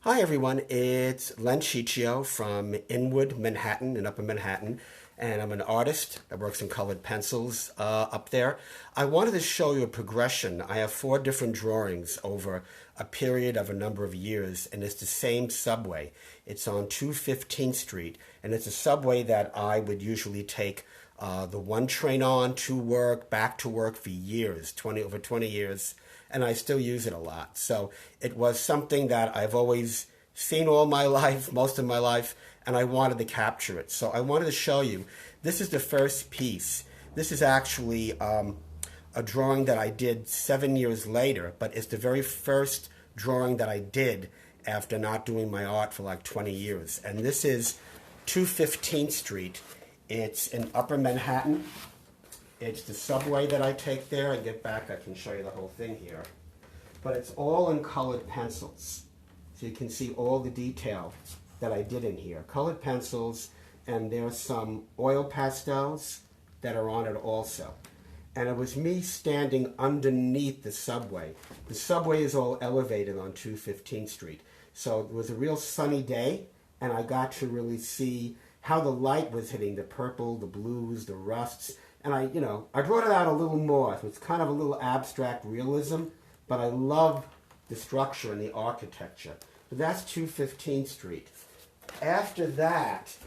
Hi everyone, it's Len Ciccio from Inwood, Manhattan, in Upper Manhattan, and I'm an artist that works in colored pencils up there. I wanted to show you a progression. I have four different drawings over a period of a number of years, and it's the same subway. It's on 215th Street, and it's a subway that I would usually take the one train on to work, back to work for years, over 20 years, and I still use it a lot. So it was something that I've always seen all my life, most of my life, and I wanted to capture it. So I wanted to show you. This is the first piece. This is actually a drawing that I did 7 years later, but it's the very first drawing that I did after not doing my art for like 20 years. And this is 215th Street. It's in Upper Manhattan. It's the subway that I take there. I get back, I can show you the whole thing here. But it's all in colored pencils. So you can see all the detail that I did in here. Colored pencils, and there's some oil pastels that are on it also. And it was me standing underneath the subway. The subway is all elevated on 215th Street. So it was a real sunny day, and I got to really see how the light was hitting the purple, the blues, the rusts. And I brought it out a little more. So it's kind of a little abstract realism, but I love the structure and the architecture. So that's 215th Street. After that,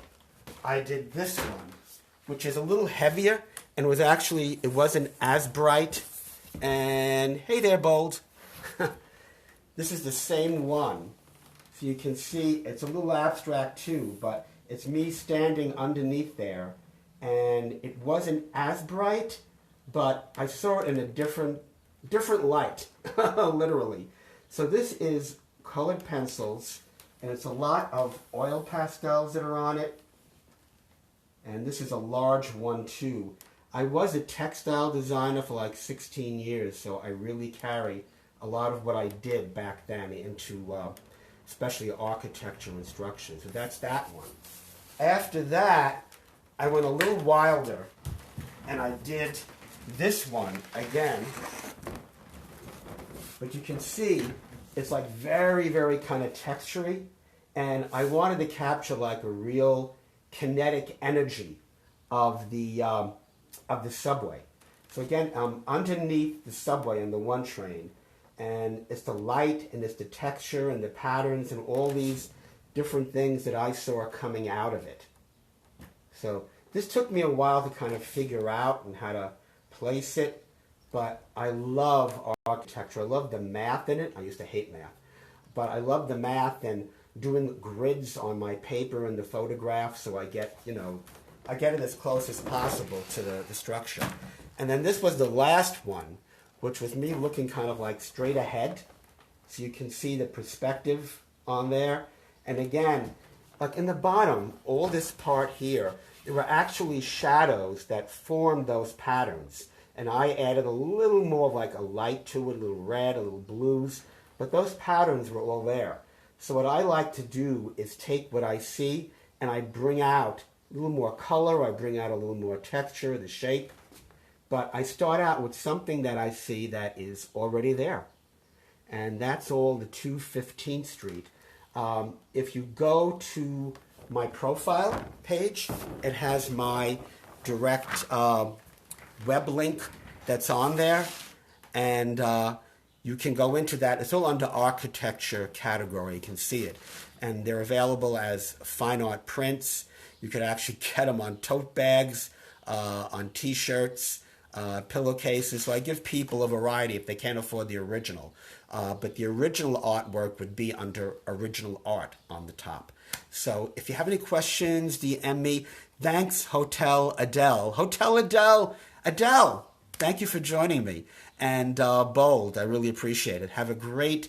I did this one, which is a little heavier, and it wasn't as bright. And hey there, Bold. This is the same one. So you can see it's a little abstract too, but it's me standing underneath there. And it wasn't as bright, but I saw it in a different light, literally. So this is colored pencils, and it's a lot of oil pastels that are on it. And this is a large one too. I was a textile designer for like 16 years, so I really carry a lot of what I did back then into especially architecture and structure. So that's that one. After that, I went a little wilder, and I did this one again. But you can see it's like very, very kind of textury, and I wanted to capture like a real kinetic energy of the subway. So again, I'm underneath the subway in the one train, and it's the light, and it's the texture, and the patterns, and all these different things that I saw coming out of it. So this took me a while to kind of figure out and how to place it, but I love architecture. I love the math in it. I used to hate math, but I love the math and doing grids on my paper and the photographs, so I get it as close as possible to the structure. And then this was the last one, which was me looking kind of like straight ahead, so you can see the perspective on there. And again, like in the bottom, all this part here, there were actually shadows that formed those patterns. And I added a little more of like a light to it, a little red, a little blues. But those patterns were all there. So what I like to do is take what I see and I bring out a little more color, I bring out a little more texture, the shape. But I start out with something that I see that is already there. And that's all the 215th Street. If you go to my profile page, it has my direct web link that's on there, and you can go into that. It's all under architecture category. You can see it, and they're available as fine art prints. You could actually get them on tote bags, on t-shirts, pillowcases. So I give people a variety if they can't afford the original. But the original artwork would be under original art on the top. So if you have any questions, DM me. Thanks, Hotel Adele. Hotel Adele. Adele, thank you for joining me. And Bold, I really appreciate it. Have a great,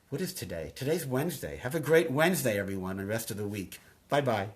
what is today? Today's Wednesday. Have a great Wednesday, everyone, and rest of the week. Bye-bye.